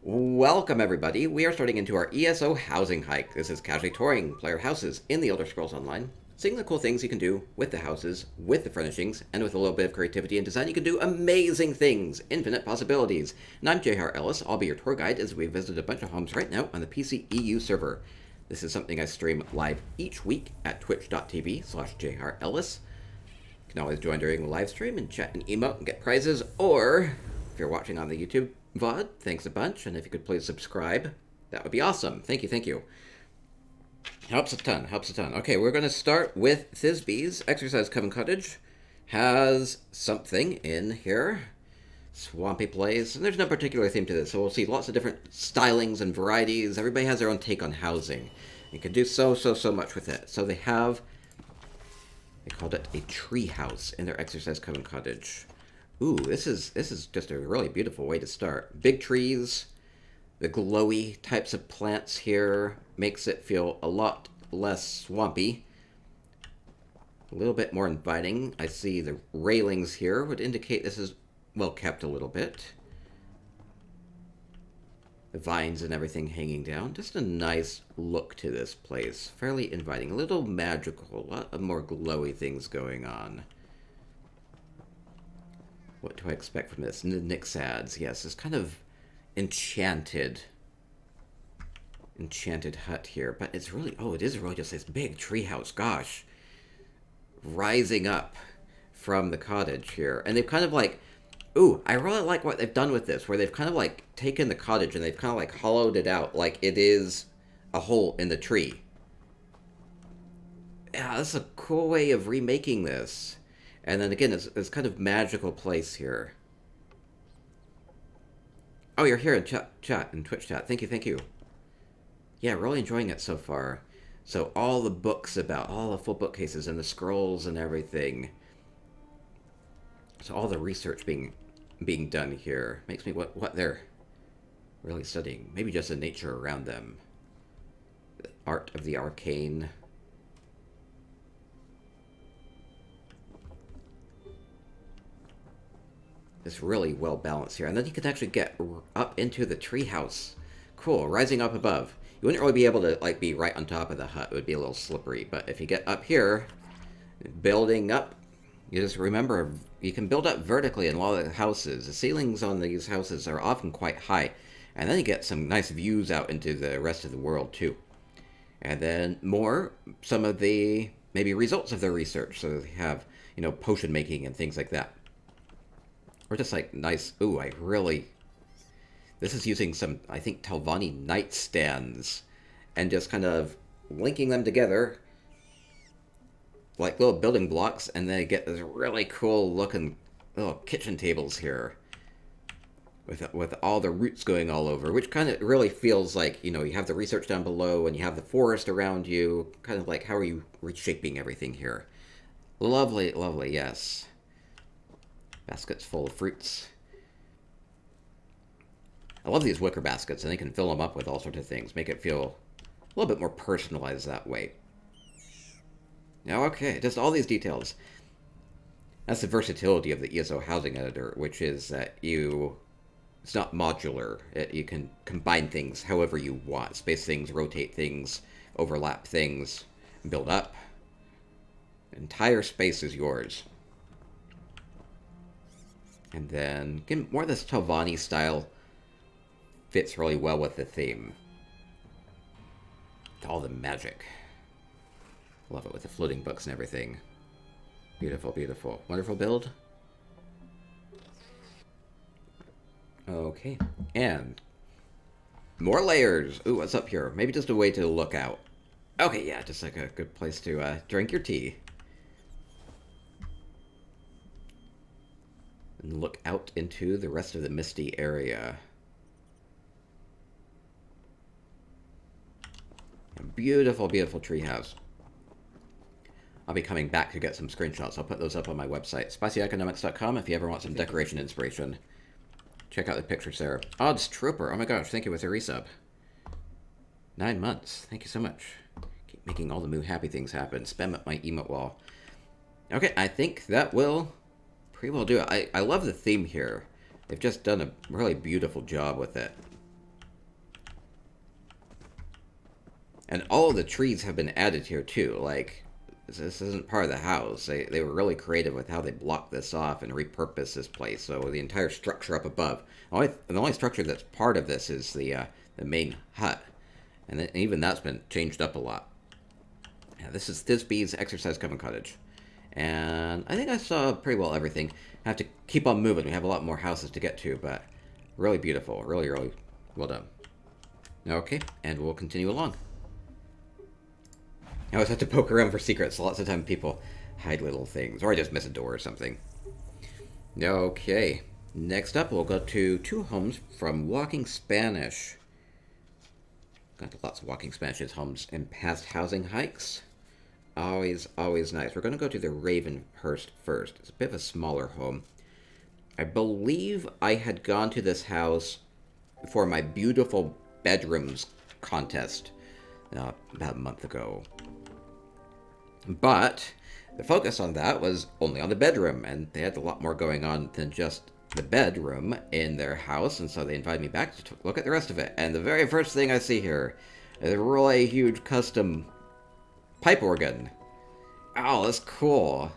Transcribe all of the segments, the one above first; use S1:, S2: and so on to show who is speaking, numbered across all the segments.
S1: Welcome everybody. We are starting into our ESO housing hike. This is casually touring player houses in the Elder Scrolls Online, seeing the cool things you can do with the houses, with the furnishings, and with a little bit of creativity and design, you can do amazing things, infinite possibilities. And I'm J.R. Ellis. I'll be your tour guide as we visit a bunch of homes right now on the PC EU server. This is something I stream live each week at twitch.tv/JREllis. You can always join during the live stream and chat and emote and get prizes, or if you're watching on the YouTube VOD, thanks a bunch, and if you could please subscribe, that would be awesome. Thank you, thank you. Helps a ton, helps a ton. Okay, we're going to start with Thisby's Exercise Coven Cottage. Has something in here. Swampy place, and there's no particular theme to this, so we'll see lots of different stylings and varieties. Everybody has their own take on housing. You can do so much with it. So they called it a treehouse in their Exercise Coven Cottage. Ooh, this is just a really beautiful way to start. Big trees, the glowy types of plants here makes it feel a lot less swampy. A little bit more inviting. I see the railings here would indicate this is well kept a little bit. The vines and everything hanging down. Just a nice look to this place. Fairly inviting. A little magical. A lot of more glowy things going on. What do I expect from this? Nixads, yes, this kind of enchanted hut here, but it's really, it is really just this big treehouse, gosh, rising up from the cottage here, and they've kind of like, I really like what they've done with this, where they've kind of like taken the cottage and they've kind of like hollowed it out like it is a hole in the tree. Yeah, that's a cool way of remaking this. And then again, it's kind of magical place here. Oh, you're here in chat and Twitch chat. Thank you, thank you. Yeah, really enjoying it so far. So all the books about, all the full bookcases and the scrolls and everything. So all the research being done here makes me what they're really studying. Maybe just the nature around them. The art of the arcane. It's really well balanced here. And then you can actually get up into the treehouse. Cool, rising up above. You wouldn't really be able to like be right on top of the hut. It would be a little slippery. But if you get up here, building up, you just remember, you can build up vertically in a lot of the houses. The ceilings on these houses are often quite high. And then you get some nice views out into the rest of the world too. And then some of the maybe results of their research. So they have, potion making and things like that. Or just like nice, this is using some, I think, Telvanni nightstands and just kind of linking them together like little building blocks, and then you get this really cool looking little kitchen tables here with all the roots going all over, which kind of really feels like, you have the research down below and you have the forest around you, kind of like how are you reshaping everything here. Lovely, lovely, yes. Baskets full of fruits. I love these wicker baskets, and they can fill them up with all sorts of things. Make it feel a little bit more personalized that way. Now, okay, just all these details. That's the versatility of the ESO housing editor, which is that it's not modular. You can combine things however you want. Space things, rotate things, overlap things, build up. Entire space is yours. And then, again, more of this Telvanni style fits really well with the theme. All the magic. Love it with the floating books and everything. Beautiful, beautiful. Wonderful build. Okay. And more layers. Ooh, what's up here? Maybe just a way to look out. Okay, yeah, just like a good place to drink your tea. And look out into the rest of the misty area. A beautiful, beautiful treehouse. I'll be coming back to get some screenshots. I'll put those up on my website, spicyeconomics.com, if you ever want some decoration inspiration. Check out the pictures there. Odds Trooper, oh my gosh, thank you with a resub. 9 months, thank you so much. Keep making all the Moo happy things happen. Spam up my emote wall. Okay, I think that will pretty well do it. I love the theme here. They've just done a really beautiful job with it. And all of the trees have been added here too. Like, this isn't part of the house. They were really creative with how they blocked this off and repurposed this place. So the entire structure up above. The only structure that's part of this is the main hut. And even that's been changed up a lot. Yeah, this is Thisbe's Exercise Coven Cottage. And I think I saw pretty well everything. I have to keep on moving. We have a lot more houses to get to, but really beautiful. Really, really well done. Okay, and we'll continue along. I always have to poke around for secrets. Lots of times people hide little things, or I just miss a door or something. Okay, next up we'll go to 2 homes from Walking Spanish. Got lots of Walking Spanish homes in past housing hikes. Always, always nice. We're going to go to the Ravenhurst first. It's a bit of a smaller home. I believe I had gone to this house for my beautiful bedrooms contest about a month ago. But the focus on that was only on the bedroom, and they had a lot more going on than just the bedroom in their house, and so they invited me back to look at the rest of it. And the very first thing I see here is a really huge custom pipe organ. Oh, that's cool.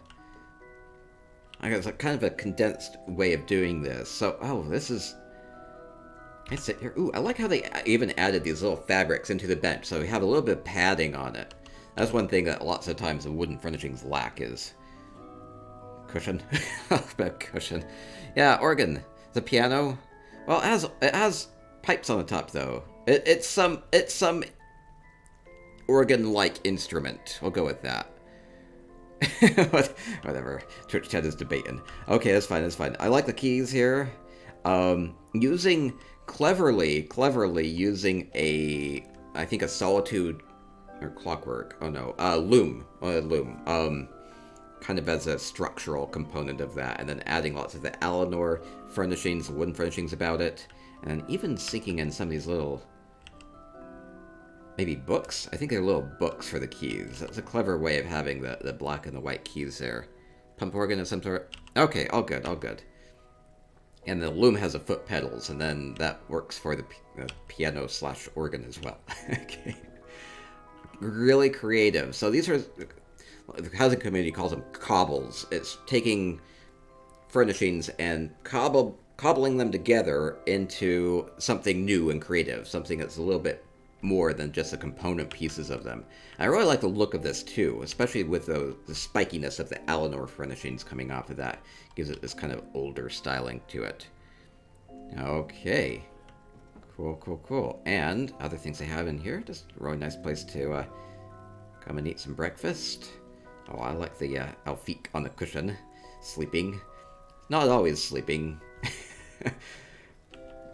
S1: I guess it's kind of a condensed way of doing this. So, oh, this is... I sit here. Ooh, I like how they even added these little fabrics into the bench, so we have a little bit of padding on it. That's one thing that lots of times the wooden furnishings lack is cushion. About cushion. Yeah, organ. The piano. Well, it has pipes on the top though. It's some organ-like instrument. We'll go with that. Whatever. Church chat is debating. Okay, that's fine. That's fine. I like the keys here. Cleverly using I think a solitude or clockwork. Oh no, loom. Loom. Kind of as a structural component of that, and then adding lots of the Eleanor furnishings, wooden furnishings about it, and even sinking in some of these little, maybe books? I think they're little books for the keys. That's a clever way of having the black and the white keys there. Pump organ of some sort. Okay, all good, all good. And the loom has the foot pedals, and then that works for the piano / organ as well. Okay. Really creative. So these are, the housing community calls them cobbles. It's taking furnishings and cobbling them together into something new and creative, something that's a little bit more than just the component pieces of them. I really like the look of this too, especially with the spikiness of the Eleanor furnishings coming off of that. Gives it this kind of older styling to it. Okay. Cool. And other things they have in here, just a really nice place to come and eat some breakfast. Oh, I like the Alfique on the cushion, sleeping. Not always sleeping.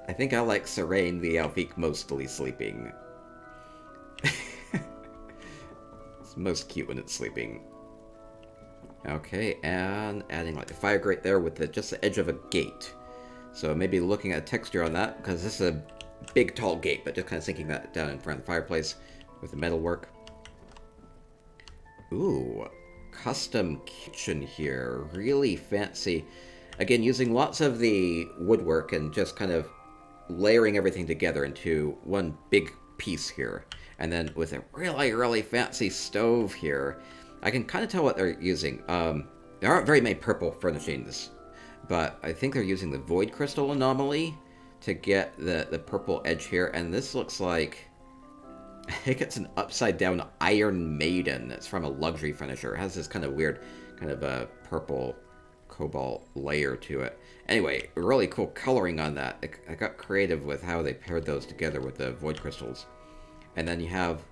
S1: I think I like Serene the Alfique mostly sleeping. It's most cute when it's sleeping. Okay, and adding like the fire grate there with just the edge of a gate. So maybe looking at texture on that, because this is a big tall gate, but just kind of sinking that down in front of the fireplace with the metal work. Ooh, custom kitchen here, really fancy. Again, using lots of the woodwork and just kind of layering everything together into one big piece here. And then with a really, really fancy stove here. I can kind of tell what they're using. There aren't very many purple furnishings, but I think they're using the Void Crystal Anomaly to get the purple edge here. And this looks like, I think it's an upside down Iron Maiden. It's from a luxury finisher. It has this kind of weird, kind of a purple cobalt layer to it. Anyway, really cool coloring on that. I got creative with how they paired those together with the Void Crystals. And then you have,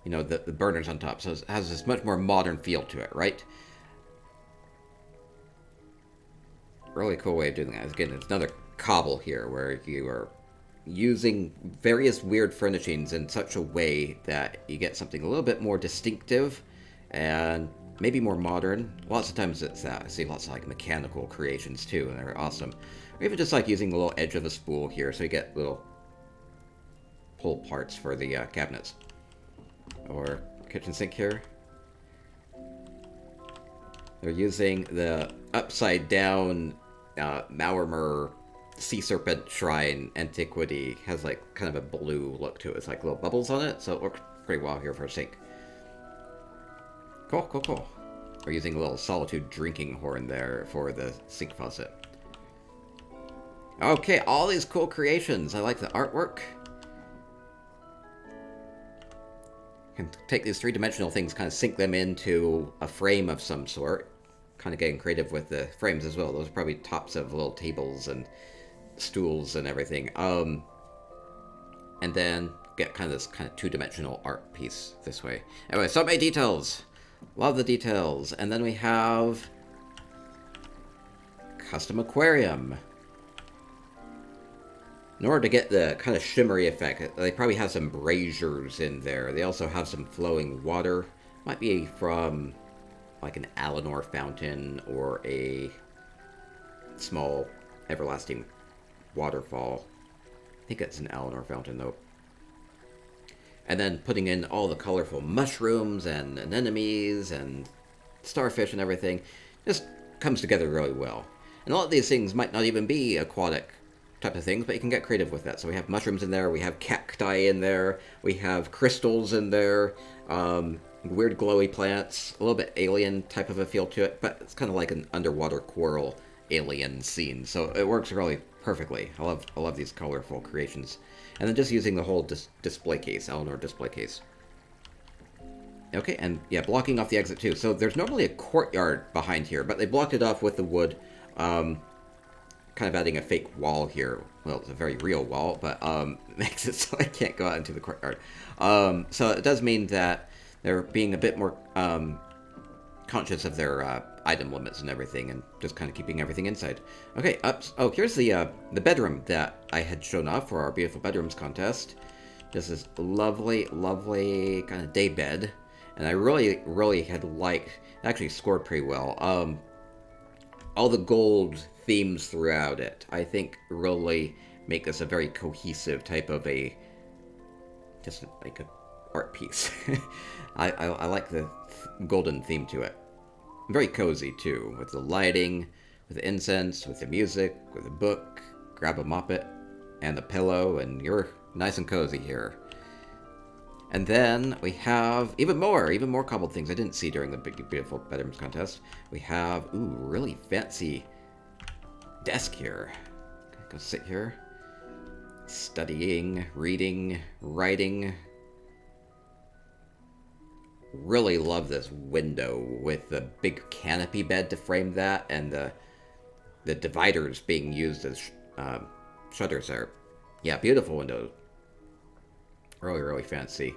S1: you know, the burners on top, so it has this much more modern feel to it, right? Really cool way of doing that. Again, it's another cobble here, where you are using various weird furnishings in such a way that you get something a little bit more distinctive and maybe more modern. Lots of times it's that. I see lots of like mechanical creations too, and they're awesome. Or even just like using the little edge of a spool here, so you get little pull parts for the cabinets. Or kitchen sink here. They're using the upside down Maurmer Sea Serpent Shrine Antiquity. Has like kind of a blue look to it. It's like little bubbles on it, so it looks pretty well here for a sink. Cool, cool, cool. We're using a little Solitude drinking horn there for the sink faucet. Okay, all these cool creations. I like the artwork. Can take these three-dimensional things, kind of sink them into a frame of some sort. Kind of getting creative with the frames as well. Those are probably tops of little tables and stools and everything. And then get kind of this kind of two-dimensional art piece this way. Anyway, so many details. Love the details. And then we have custom aquarium. In order to get the kind of shimmery effect, they probably have some braziers in there. They also have some flowing water. Might be from like an Alinor fountain or a small everlasting waterfall. I think it's an Alinor fountain though. And then putting in all the colorful mushrooms and anemones and starfish and everything just comes together really well. And a lot of these things might not even be aquatic type of things, but you can get creative with that. So we have mushrooms in there, we have cacti in there, we have crystals in there, weird glowy plants, a little bit alien type of a feel to it, but it's kind of like an underwater coral alien scene, so it works really perfectly. I love these colorful creations. And then just using the whole display case, Alinor display case. Okay, and yeah, blocking off the exit too. So there's normally a courtyard behind here, but they blocked it off with the wood, kind of adding a fake wall here. Well, it's a very real wall, but makes it so I can't go out into the courtyard. So it does mean that they're being a bit more conscious of their item limits and everything, and just kind of keeping everything inside. Okay, oh, here's the bedroom that I had shown off for our Beautiful Bedrooms contest. This is lovely, lovely kind of day bed, and I really, really had liked, it actually scored pretty well. All the gold themes throughout it, I think, really make this a very cohesive type of just like a art piece. I like the golden theme to it. Very cozy too, with the lighting, with the incense, with the music, with the book. Grab a moppet and the pillow, and you're nice and cozy here. And then we have even more cobbled things I didn't see during the Big Beautiful Bedrooms contest. We have, ooh, really fancy desk here. Go sit here. Studying, reading, writing. Really love this window with the big canopy bed to frame that, and the dividers being used as shutters there. Yeah, beautiful window. Really, really fancy.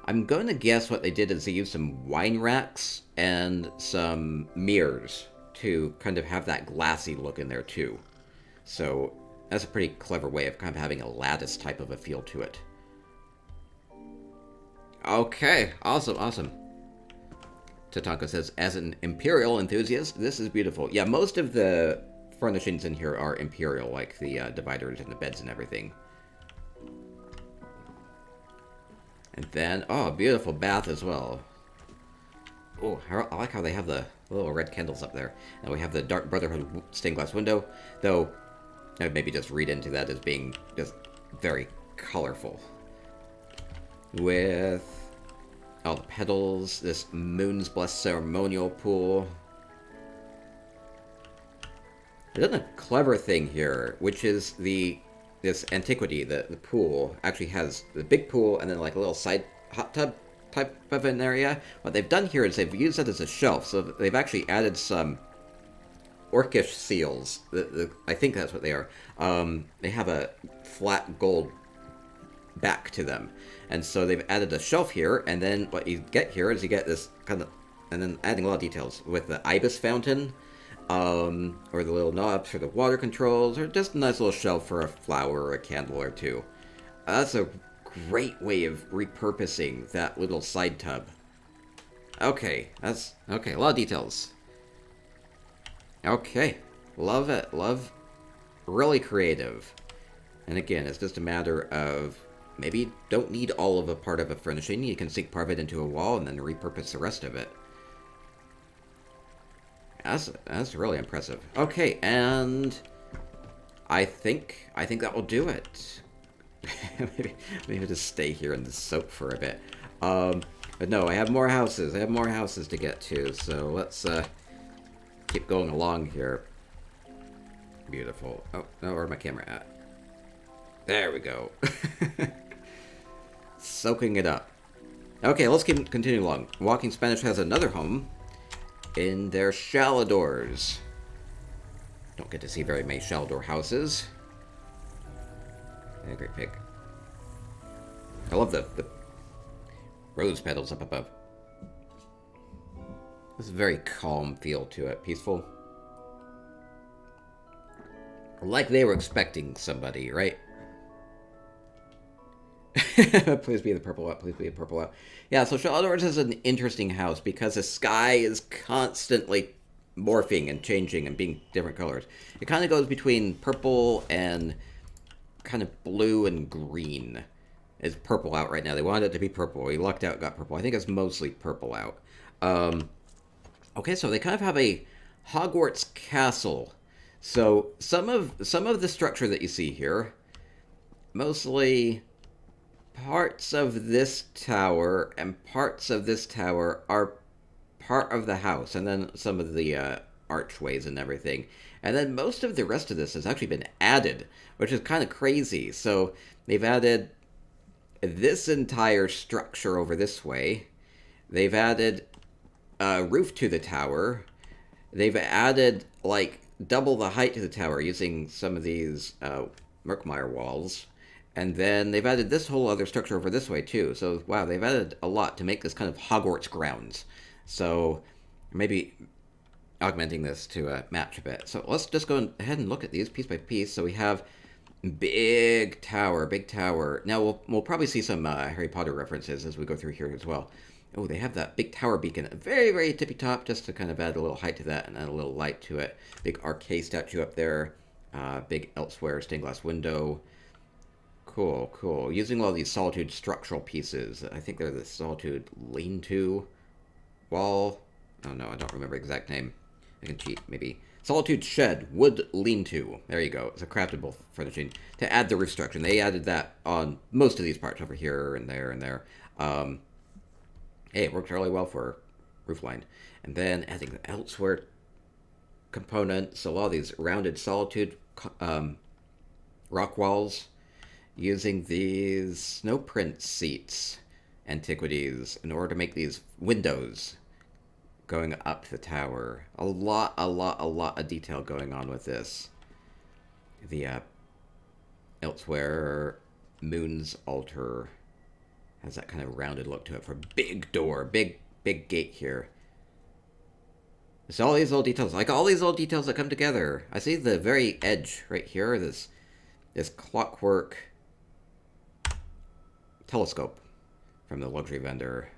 S1: I'm going to guess what they did is they used some wine racks and some mirrors to kind of have that glassy look in there too. So that's a pretty clever way of kind of having a lattice type of a feel to it. Okay, awesome, awesome. Tatanka says, as an Imperial enthusiast, this is beautiful. Yeah, most of the furnishings in here are Imperial, like the dividers and the beds and everything. And then, oh, beautiful bath as well. Oh, I like how they have the little red candles up there. And we have the Dark Brotherhood stained glass window, though I would maybe just read into that as being just very colorful. With all the petals, this Moon's Blessed ceremonial pool. They've done a clever thing here, which is this antiquity, the pool actually has the big pool and then like a little side hot tub type of an area. What they've done here is they've used it as a shelf, so they've actually added some orcish seals. I think that's what they are. They have a flat gold back to them, and so they've added a shelf here, and then what you get here is you get this kind of, and then adding a lot of details with the ibis fountain, or the little knobs for the water controls, or just a nice little shelf for a flower or a candle or two. That's a great way of repurposing that little side tub. Okay, that's okay. A lot of details. Okay, love it. Really creative. And again, it's just a matter of maybe you don't need all of a part of a furnishing. You can sink part of it into a wall and then repurpose the rest of it. That's really impressive. Okay, and I think that will do it. maybe just stay here in the soap for a bit. But no, I have more houses. I have more houses to get to, so let's keep going along here. Beautiful. Oh, no, where's my camera at? There we go. Soaking it up. Okay, let's continue along. Walking Spanish has another home in their Shaladors. Don't get to see very many Shalador houses. Yeah, great pick. I love the rose petals up above. There's a very calm feel to it. Peaceful. Like they were expecting somebody, right? Please be the purple out. Please be the purple out. Yeah, so Shaladors is an interesting house because the sky is constantly morphing and changing and being different colors. It kind of goes between purple and kind of blue and green. It's purple out right now. They wanted it to be purple. We lucked out, got purple. I think it's mostly purple out. Okay, so they kind of have a Hogwarts castle. So some of the structure that you see here, mostly parts of this tower and parts of this tower are part of the house, and then some of the archways and everything. And then most of the rest of this has actually been added, which is kind of crazy. So they've added this entire structure over this way. They've added a roof to the tower. They've added, like, double the height to the tower using some of these Merkmeyer walls. And then they've added this whole other structure over this way, too. So, wow, they've added a lot to make this kind of Hogwarts grounds. So, maybe augmenting this to match a bit. So, let's just go ahead and look at these piece by piece. So, we have big tower, big tower. Now, we'll probably see some Harry Potter references as we go through here as well. Oh, they have that big tower beacon. Very, very tippy top, just to kind of add a little height to that and add a little light to it. Big arcade statue up there. Big elsewhere stained glass window. Cool, cool. Using all these Solitude structural pieces. I think they're the Solitude lean-to wall. Oh no, I don't remember the exact name. I can cheat, maybe. Solitude shed, wood lean-to. There you go. It's a craftable furnishing to add the roof structure. And they added that on most of these parts over here and there and there. Hey, it worked really well for roofline. And then adding the elsewhere component. So all these rounded Solitude rock walls. Using these snowprint seats, antiquities, in order to make these windows going up the tower. A lot of detail going on with this. The elsewhere Moon's altar has that kind of rounded look to it for big door, big gate here. So all these little details, like all these little details that come together. I see the very edge right here, this clockwork telescope from the luxury vendor.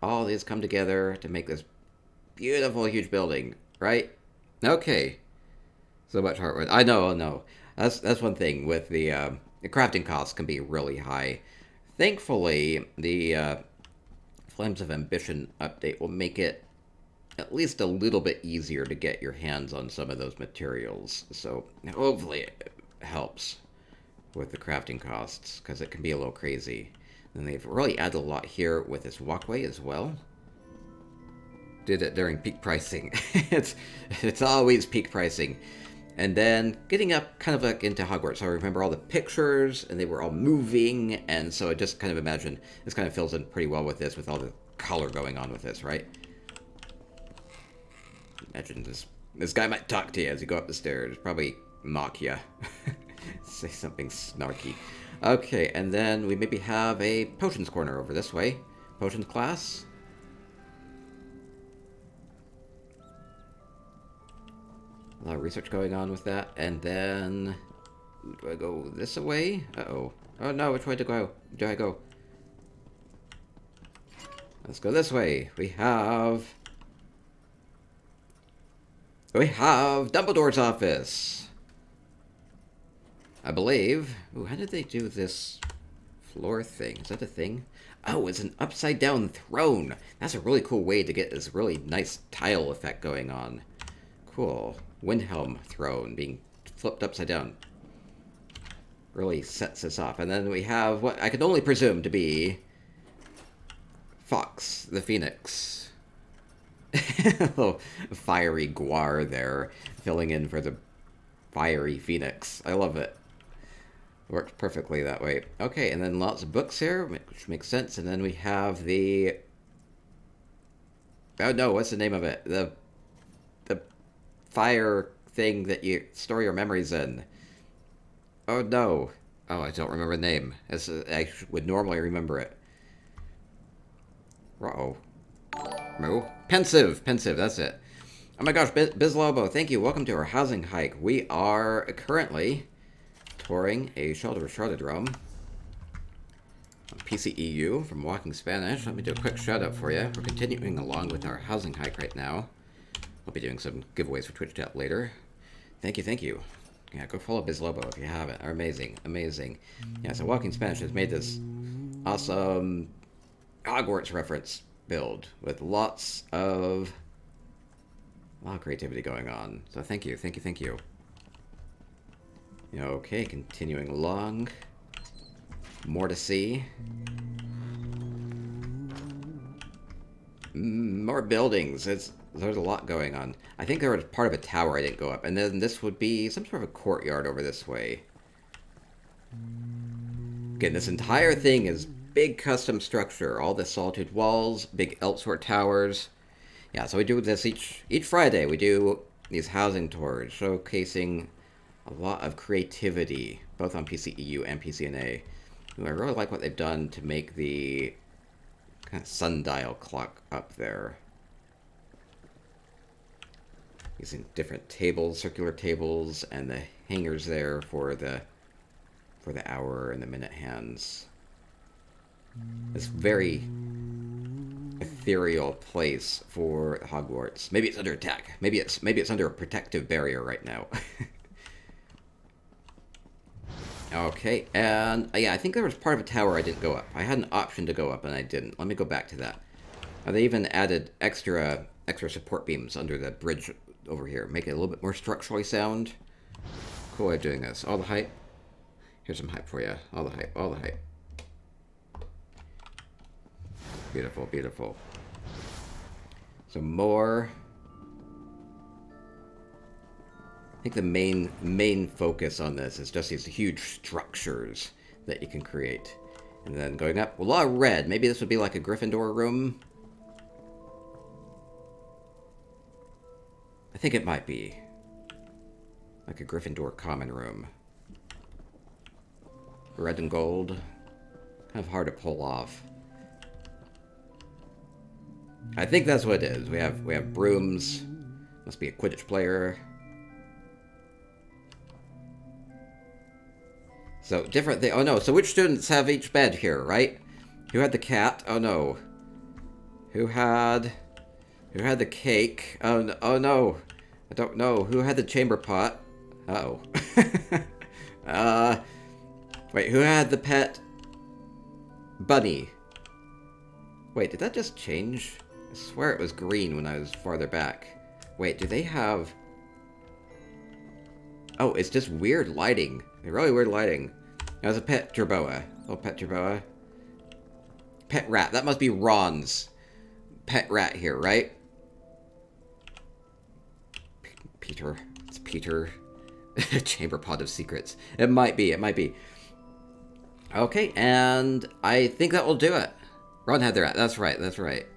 S1: All these come together to make this beautiful, huge building, right? Okay. So much hardware. I know. That's one thing with the crafting costs can be really high. Thankfully, the Flames of Ambition update will make it at least a little bit easier to get your hands on some of those materials. So hopefully it helps with the crafting costs, because it can be a little crazy. And they've really added a lot here with this walkway as well. Did it during peak pricing. it's always peak pricing. And then getting up kind of like into Hogwarts. So I remember all the pictures, and they were all moving, and so I just kind of imagine this kind of fills in pretty well with this, with all the color going on with this, right? Imagine this guy might talk to you as you go up the stairs, probably mock you. Say something snarky. Okay, and then we maybe have a potions corner over this way. Potions class. A lot of research going on with that. And then, do I go this way? Uh-oh. Oh no, which way do I go? Let's go this way. We have Dumbledore's office. I believe. Ooh, how did they do this floor thing? Is that a thing? Oh, it's an upside down throne. That's a really cool way to get this really nice tile effect going on. Cool. Windhelm throne being flipped upside down. Really sets this off. And then we have what I could only presume to be Fox the Phoenix. Little fiery guar there, filling in for the fiery Phoenix. I love it. Works perfectly that way. Okay, and then lots of books here, which makes sense. And then we have the... Oh no, what's the name of it? The fire thing that you store your memories in. Oh no. Oh, I don't remember the name. I would normally remember it. Uh-oh. Moo. Pensive, that's it. Oh my gosh, Biz Lobo, thank you. Welcome to our housing hike. We are currently touring a shelter Charlottedrome on PCEU from Walking Spanish. Let me do a quick shout out for you. We're continuing along with our housing hike right now. I'll be doing some giveaways for Twitch chat later. Thank you. Yeah, go follow Biz Lobo if you haven't. Are amazing. Yeah, so Walking Spanish has made this awesome Hogwarts reference build with lots of creativity going on. So thank you. Okay, continuing along. More to see. More buildings. There's a lot going on. I think there was part of a tower I didn't go up, and then this would be some sort of a courtyard over this way. Again, this entire thing is big custom structure. All the solitude walls, big Elsewhere towers. Yeah, so we do this each Friday. We do these housing tours showcasing a lot of creativity, both on PCEU and PCNA. I really like what they've done to make the kind of sundial clock up there. Using different tables, circular tables, and the hangers there for the hour and the minute hands. It's very ethereal place for Hogwarts. Maybe it's under attack. Maybe it's under a protective barrier right now. Okay, and yeah, I think there was part of a tower I didn't go up. I had an option to go up and I didn't. Let me go back to that. They even added extra support beams under the bridge over here, make it a little bit more structurally sound. Cool way of doing this. All the height. Here's some height for you. All the height. Beautiful. So more. I think the main focus on this is just these huge structures that you can create. And then going up, a lot of red. Maybe this would be like a Gryffindor room. I think it might be. Like a Gryffindor common room. Red and gold. Kind of hard to pull off. I think that's what it is. We have brooms. Must be a Quidditch player. So different thing. Oh no, so which students have each bed here, right? Who had the cat? Oh no. Who had the cake? Oh no. I don't know. Who had the chamber pot? Uh-oh. Wait, who had the pet bunny? Wait, did that just change? I swear it was green when I was farther back. Wait, do they have... Oh, it's just weird lighting. Really weird lighting. That was a pet jerboa. Oh, pet jerboa. Pet rat. That must be Ron's pet rat here, right? Peter. It's Peter. Chamber pot of secrets. It might be. Okay, and I think that will do it. Ron had the rat. That's right.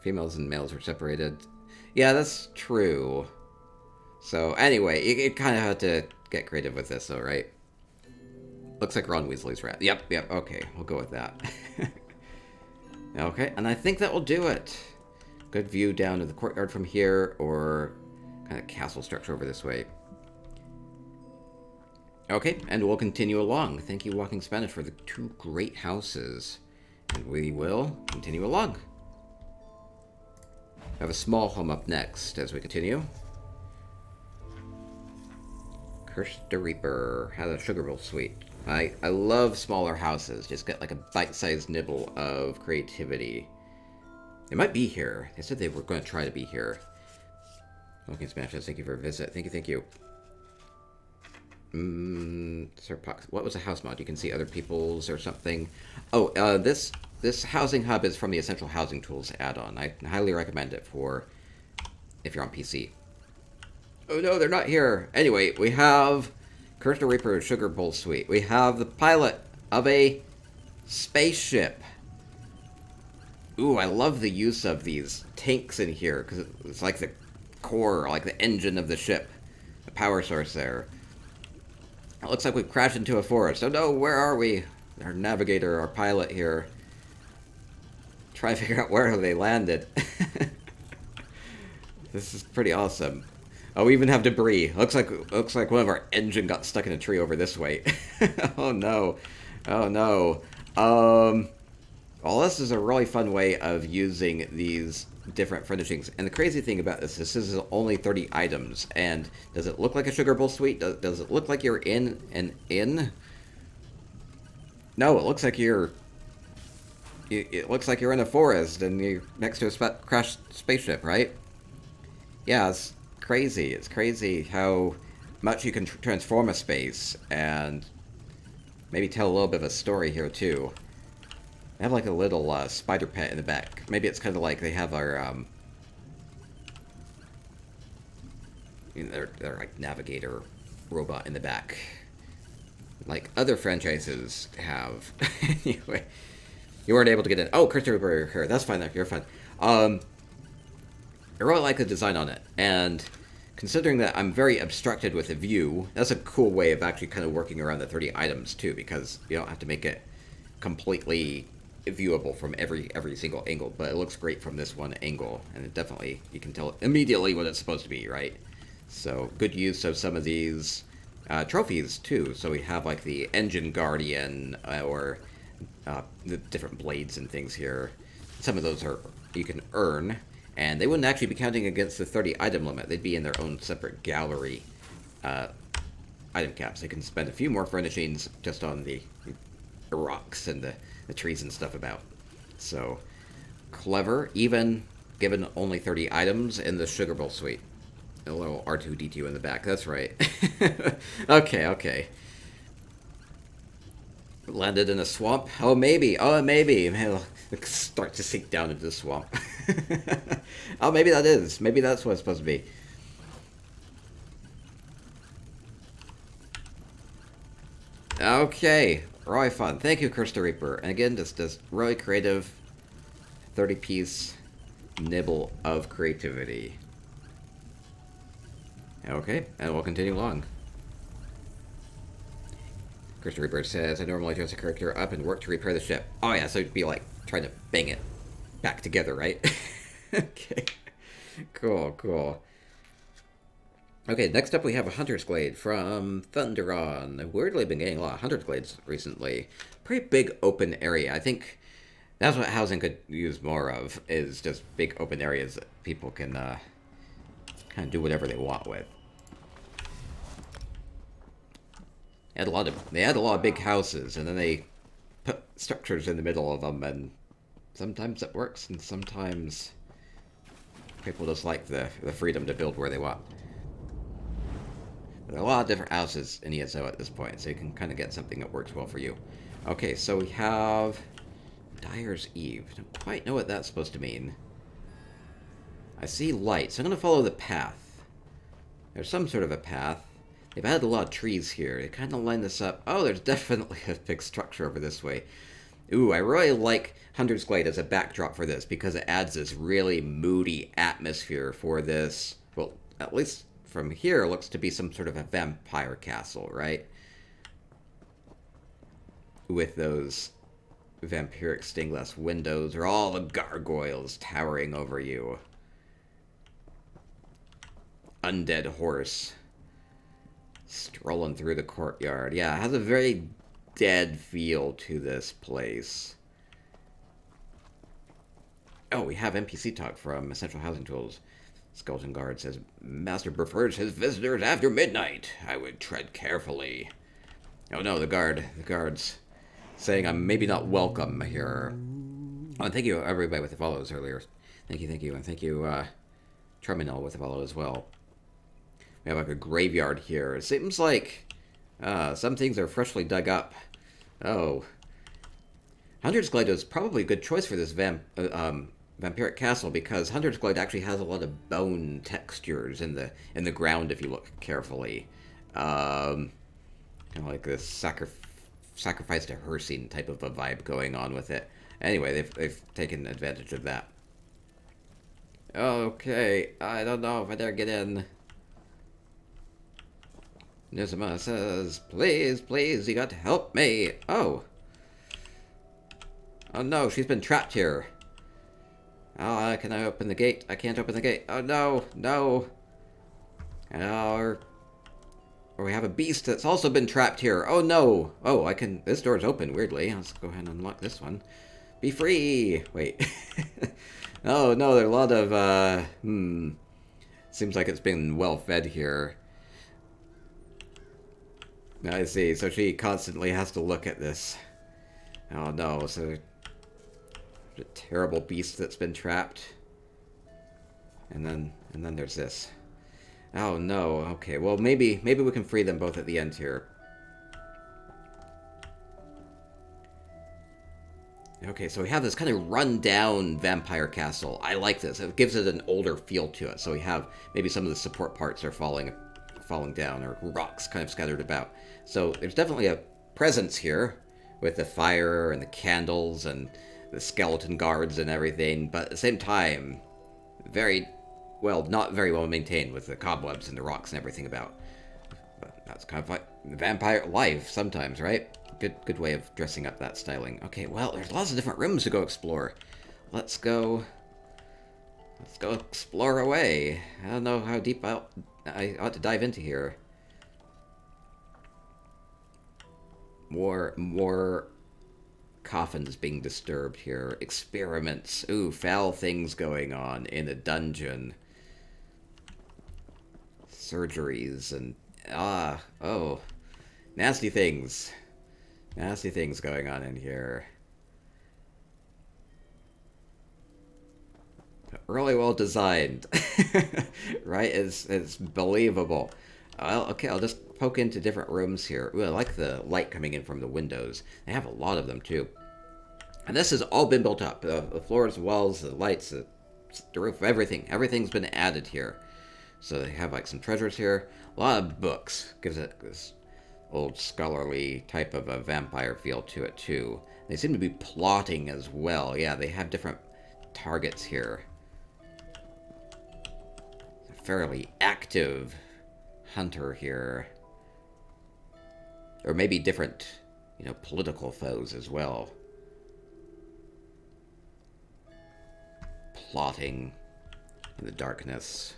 S1: Females and males were separated. Yeah, that's true. So, anyway, you kind of had to get creative with this, though, right? Looks like Ron Weasley's rat. Yep, okay, we'll go with that. Okay, and I think that will do it. Good view down to the courtyard from here, or kind of castle structure over this way. Okay, and we'll continue along. Thank you, Walking Spanish, for the 2 great houses. And we will continue along. I have a small home up next as we continue. Curse the Reaper. Had a Sugarville Suite. I love smaller houses. Just get like a bite-sized nibble of creativity. They might be here. They said they were going to try to be here. Walking Spanish, thank you for a visit. Thank you. insert box. What was a house mod? You can see other people's or something. Oh, this housing hub is from the Essential Housing Tools add-on. I highly recommend it for if you're on PC. Oh no, they're not here. Anyway, we have Cursed Reaper Sugar Bowl Suite. We have the pilot of a spaceship. Ooh, I love the use of these tanks in here, because it's like the core, like the engine of the ship. The power source there. It looks like we've crashed into a forest. Oh no, where are we? Our navigator, our pilot here. Try to figure out where they landed. This is pretty awesome. Oh, we even have debris. Looks like one of our engine got stuck in a tree over this way. Oh no. Oh no. Well, this is a really fun way of using these different furnishings. And the crazy thing about this is only 30 items. And does it look like a Sugar Bowl Suite? Does it look like you're in an inn? No, it looks like it looks like you're in a forest and you're next to a crashed spaceship, right? Yeah, it's crazy. It's crazy how much you can transform a space and maybe tell a little bit of a story here too. I have like a little spider pet in the back. Maybe it's kind of like they have our their like navigator robot in the back, like other franchises have. Anyway, you weren't able to get in. Oh, Christopher here. That's fine. You're fine. I really like the design on it, and considering that I'm very obstructed with the view, that's a cool way of actually kind of working around the 30 items too, because you don't have to make it completely viewable from every single angle, but it looks great from this one angle, and it definitely, you can tell immediately what it's supposed to be, right? So good use of some of these trophies too. So we have like the engine guardian or the different blades and things here. Some of those are you can earn, and they wouldn't actually be counting against the 30 item limit. They'd be in their own separate gallery item caps. They can spend a few more furnishings just on the rocks and the trees and stuff about. So clever, even given only 30 items in the Sugar Bowl Suite. A little R2-D2 in the back, that's right. Okay. Landed in a swamp? Oh, maybe. It'll start to sink down into the swamp. Oh, maybe that is. Maybe that's what it's supposed to be. Okay. Really fun. Thank you, Cursed Reaper. And again, this really creative 30-piece nibble of creativity. Okay, and we'll continue along. Cursed Reaper says, I normally dress a character up and work to repair the ship. Oh yeah, so it'd be like trying to bang it back together, right? Okay. Cool. Okay, next up we have a Hunter's Glade from Thunderon. I've weirdly been getting a lot of Hunter's Glades recently. Pretty big open area. I think that's what housing could use more of, is just big open areas that people can kind of do whatever they want with. They had a lot of big houses, and then they put structures in the middle of them, and sometimes it works, and sometimes people just like the freedom to build where they want. There are a lot of different houses in ESO at this point, so you can kind of get something that works well for you. Okay, so we have Dyers Eve. Don't quite know what that's supposed to mean. I see lights. So I'm going to follow the path. There's some sort of a path. They've added a lot of trees here. They kind of line this up. Oh, there's definitely a big structure over this way. Ooh, I really like Hunter's Glade as a backdrop for this, because it adds this really moody atmosphere for this. Well, at least from here, it looks to be some sort of a vampire castle, right? With those vampiric stained glass windows, or all the gargoyles towering over you. Undead horse strolling through the courtyard. Yeah, it has a very dead feel to this place. Oh, we have NPC talk from Essential Housing Tools. Skeleton Guard says, Master prefers his visitors after midnight. I would tread carefully. Oh no, the guard's saying I'm maybe not welcome here. Oh, and thank you everybody with the follows earlier. Thank you, and thank you, Terminal with the follow as well. We have like a graveyard here. It seems like Some things are freshly dug up. Hunter's Glade is probably a good choice for this vampiric castle because Hunter's Glade actually has a lot of bone textures in the ground if you look carefully. Kind of like this sacrifice to her scene type of a vibe going on with it. Anyway, they've taken advantage of that. Okay, I don't know if I dare get in. Nizuma says, please, please, you got to help me. Oh. Oh no, she's been trapped here. Oh, can I open the gate? I can't open the gate. Oh no, no. Or we have a beast that's also been trapped here. Oh no. Oh, I can, this door's open, weirdly. Let's go ahead and unlock this one. Be free. Wait. Oh no, there are a lot of, seems like it's been well fed here. I see, so she constantly has to look at this. Oh no, so a terrible beast that's been trapped. And then there's this. Oh no, okay, well maybe we can free them both at the end here. Okay, so we have this kind of run-down vampire castle. I like this. It gives it an older feel to it. So we have maybe some of the support parts are falling down, or rocks kind of scattered about. So there's definitely a presence here with the fire and the candles and the skeleton guards and everything, but at the same time, not very well maintained with the cobwebs and the rocks and everything about. But that's kind of like vampire life sometimes, right? Good way of dressing up that styling. Okay, well, there's lots of different rooms to go explore. Let's go explore away. I don't know how deep I ought to dive into here. More coffins being disturbed here. Experiments. Ooh, foul things going on in a dungeon. Surgeries and nasty things. Nasty things going on in here. Really well designed. Right? It's believable. Okay, I'll just poke into different rooms here. Ooh, I like the light coming in from the windows. They have a lot of them, too. And this has all been built up. The floors, the walls, the lights, the roof, everything. Everything's been added here. So they have, like, some treasures here. A lot of books. Gives it this old scholarly type of a vampire feel to it, too. They seem to be plotting as well. Yeah, they have different targets here. A fairly active hunter here. Or maybe different, political foes as well. Plotting in the darkness.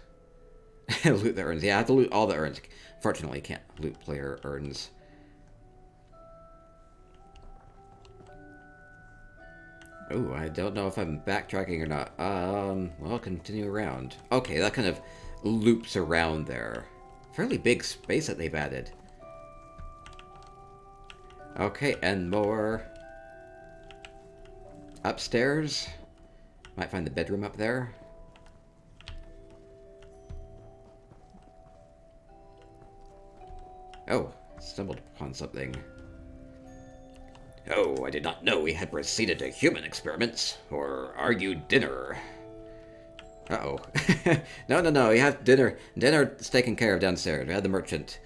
S1: Loot the urns. Yeah, I have to loot all the urns. Fortunately, I can't loot player urns. Oh, I don't know if I'm backtracking or not. Well, I'll continue around. Okay, that kind of loops around there. Fairly big space that they've added. Okay, and more upstairs. Might find the bedroom up there. Oh, stumbled upon something. Oh, I did not know we had proceeded to human experiments, or are you dinner? Uh-oh. No, we have dinner. Dinner's taken care of downstairs. We had the merchant.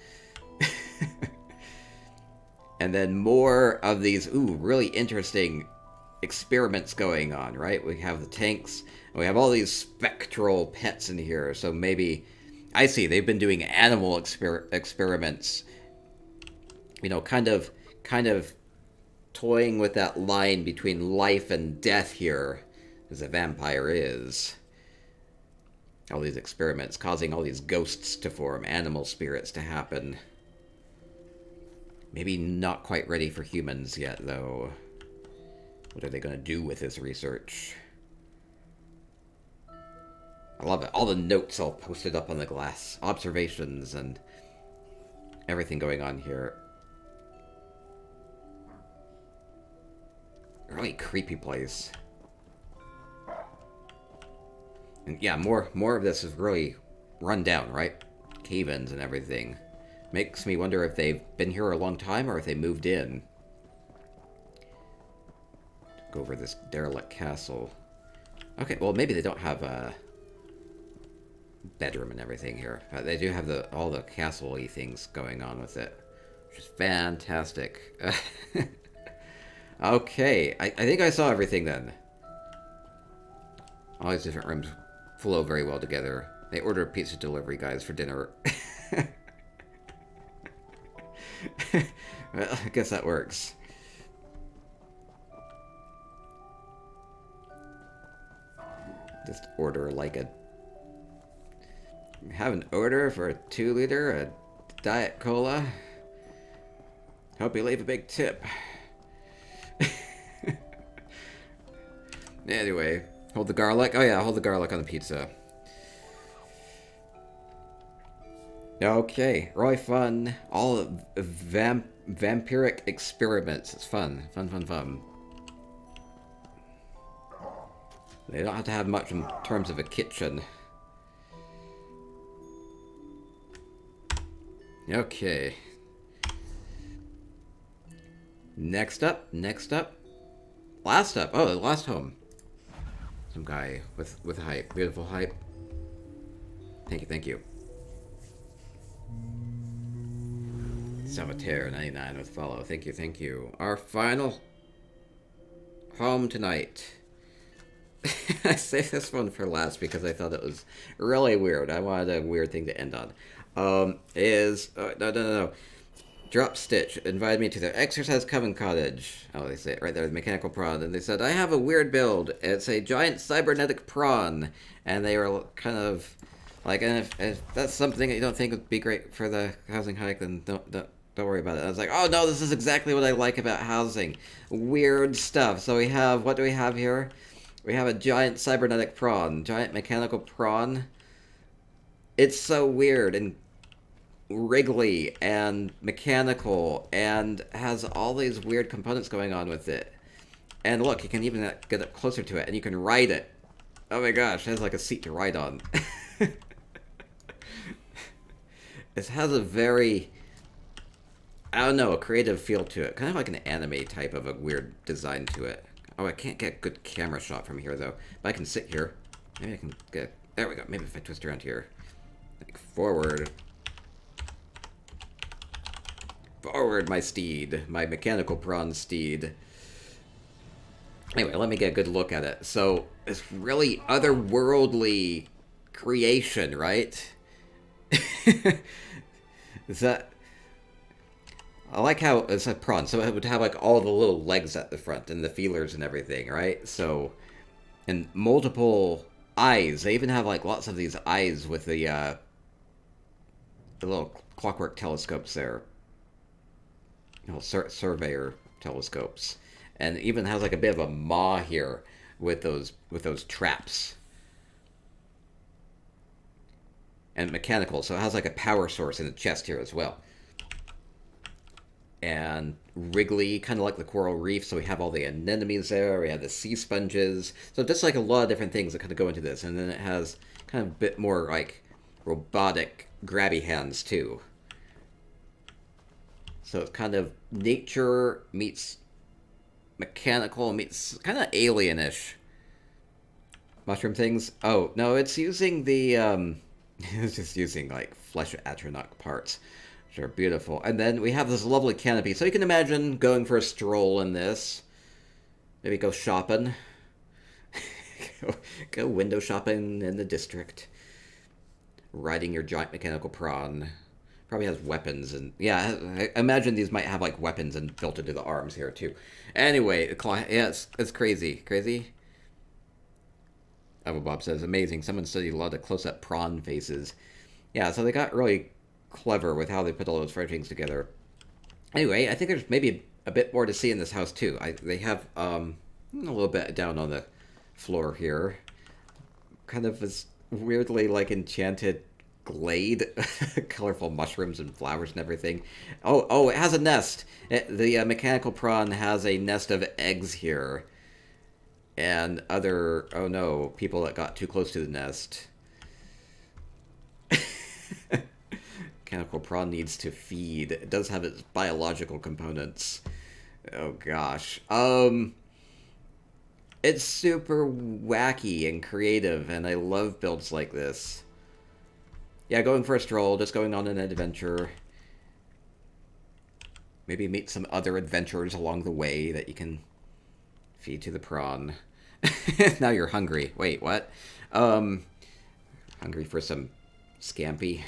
S1: And then more of these, really interesting experiments going on, right? We have the tanks, and we have all these spectral pets in here, so maybe... I see, they've been doing animal experiments. Kind of toying with that line between life and death here, as a vampire is. All these experiments causing all these ghosts to form, animal spirits to happen. Maybe not quite ready for humans yet, though. What are they going to do with this research? I love it. All the notes all posted up on the glass. Observations and everything going on here. Really creepy place. And yeah, more of this is really run down, right? Cave-ins and everything. Makes me wonder if they've been here a long time or if they moved in. Go over this derelict castle. Okay, well maybe they don't have a bedroom and everything here. They do have all the castle-y things going on with it, which is fantastic. Okay, I think I saw everything then. All these different rooms flow very well together. They ordered pizza delivery guys for dinner. Well, I guess that works. Just order like a... Have an order for a 2-liter, a Diet Cola. Hope you leave a big tip. Anyway, hold the garlic. Oh yeah, hold the garlic on the pizza. Okay, really fun. All vampiric experiments. It's fun. Fun. They don't have to have much in terms of a kitchen. Okay. Next up. Last up. Oh, the last home. Some guy with hype. Beautiful hype. Thank you. Salvatore 99 with follow. Thank you. Our final home tonight. I saved this one for last because I thought it was really weird. I wanted a weird thing to end on. No. Drop Stitch invited me to their exercise coven cottage. Oh, they say it right there, the mechanical prawn. And they said, I have a weird build. It's a giant cybernetic prawn. And they were kind of like, and if that's something that you don't think would be great for the housing hike, then don't worry about it. I was like, oh no, this is exactly what I like about housing. Weird stuff. So we have, what do we have here? We have a giant cybernetic prawn. Giant mechanical prawn. It's so weird and wriggly and mechanical and has all these weird components going on with it. And look, you can even get up closer to it and you can ride it. Oh my gosh, it has like a seat to ride on. It has a very, I don't know, a creative feel to it. Kind of like an anime type of a weird design to it. Oh, I can't get a good camera shot from here though. But I can sit here. Maybe I can get, there we go. Maybe if I twist around here. Like forward. Forward, my steed. My mechanical prawn steed. Anyway, let me get a good look at it. So, it's really otherworldly creation, right? Is that... I like how it's a prawn, so it would have like all the little legs at the front and the feelers and everything, right? So, and multiple eyes. They even have like lots of these eyes with the little clockwork telescopes there. You know, surveyor telescopes, and it even has like a bit of a maw here with those traps. And mechanical, so it has like a power source in the chest here as well. And wriggly, kind of like the coral reef, so we have all the anemones there, we have the sea sponges, so just like a lot of different things that kind of go into this, and then it has kind of a bit more like robotic grabby hands too. So it's kind of nature meets mechanical meets kind of alienish. Mushroom things? Oh, no, it's using the, it's just using like flesh atronach parts. Are beautiful. And then we have this lovely canopy. So you can imagine going for a stroll in this. Maybe go shopping. go window shopping in the district. Riding your giant mechanical prawn. Probably has weapons and... Yeah, I imagine these might have like weapons and built into the arms here too. Anyway, yeah, it's crazy. Crazy? Evo Bob says, amazing. Someone studied a lot of close-up prawn faces. Yeah, so they got really clever with how they put all those furnishings together. Anyway, I think there's maybe a bit more to see in this house too. They have a little bit down on the floor here, kind of this weirdly like enchanted glade, colorful mushrooms and flowers and everything. Oh, it has a nest. The mechanical prawn has a nest of eggs here, and other people that got too close to the nest. mechanical prawn needs to feed. It does have its biological components. Oh gosh. It's super wacky and creative, and I love builds like this. Yeah, going for a stroll, just going on an adventure. Maybe meet some other adventurers along the way that you can feed to the prawn. Now you're hungry. Wait, what? Hungry for some scampi.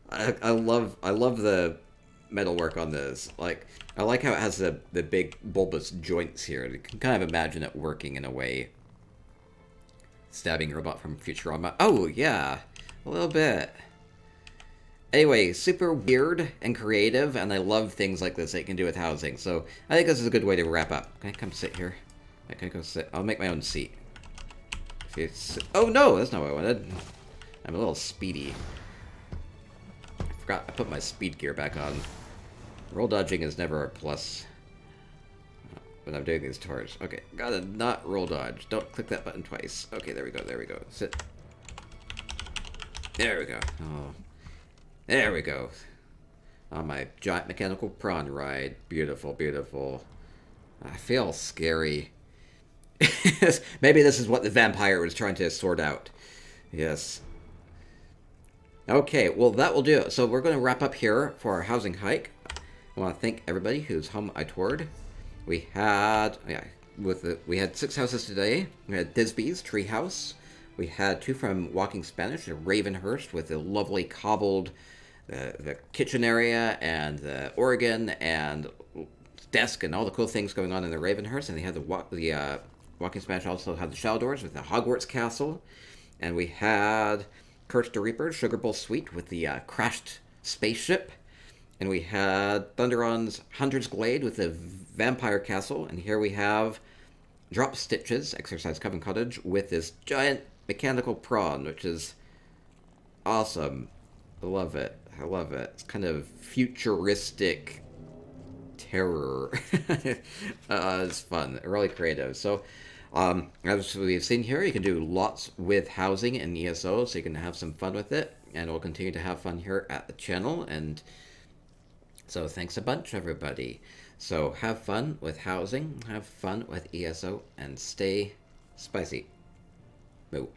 S1: I love the metalwork on this. Like, I like how it has the big bulbous joints here. You can kind of imagine it working in a way. Stabbing robot from Futurama. Oh, yeah. A little bit. Anyway, super weird and creative, and I love things like this that you can do with housing. So, I think this is a good way to wrap up. Can I come sit here? Can I go sit? I'll make my own seat. Oh, no! That's not what I wanted. I'm a little speedy. I forgot I put my speed gear back on. Roll dodging is never a plus when I'm doing these tours. Okay, gotta not roll dodge. Don't click that button twice. Okay, there we go, there we go. Sit. There we go. Oh, there we go. On my giant mechanical prawn ride. Beautiful, beautiful. I feel scary. Maybe this is what the vampire was trying to sort out. Yes. Okay, well that will do it. So we're going to wrap up here for our housing hike. I want to thank everybody whose home I toured. We had we had 6 houses today. We had Disby's treehouse. We had 2 from Walking Spanish, the Ravenhurst with the lovely cobbled the kitchen area and the organ and desk and all the cool things going on in the Ravenhurst. And they had the Walking Spanish also had the Shadow Doors with the Hogwarts castle. And we had Curse the Reaper, Sugar Bowl Suite with the crashed spaceship. And we had Thunderon's Hunter's Glade with the Vampire Castle. And here we have Drop Stitches, Exercise Coven Cottage, with this giant mechanical prawn, which is awesome. I love it. I love it. It's kind of futuristic terror. It's fun. Really creative. So, as we've seen here, you can do lots with housing in ESO, so you can have some fun with it. And we'll continue to have fun here at the channel. And so thanks a bunch, everybody. So have fun with housing, have fun with ESO, and stay spicy. Moo.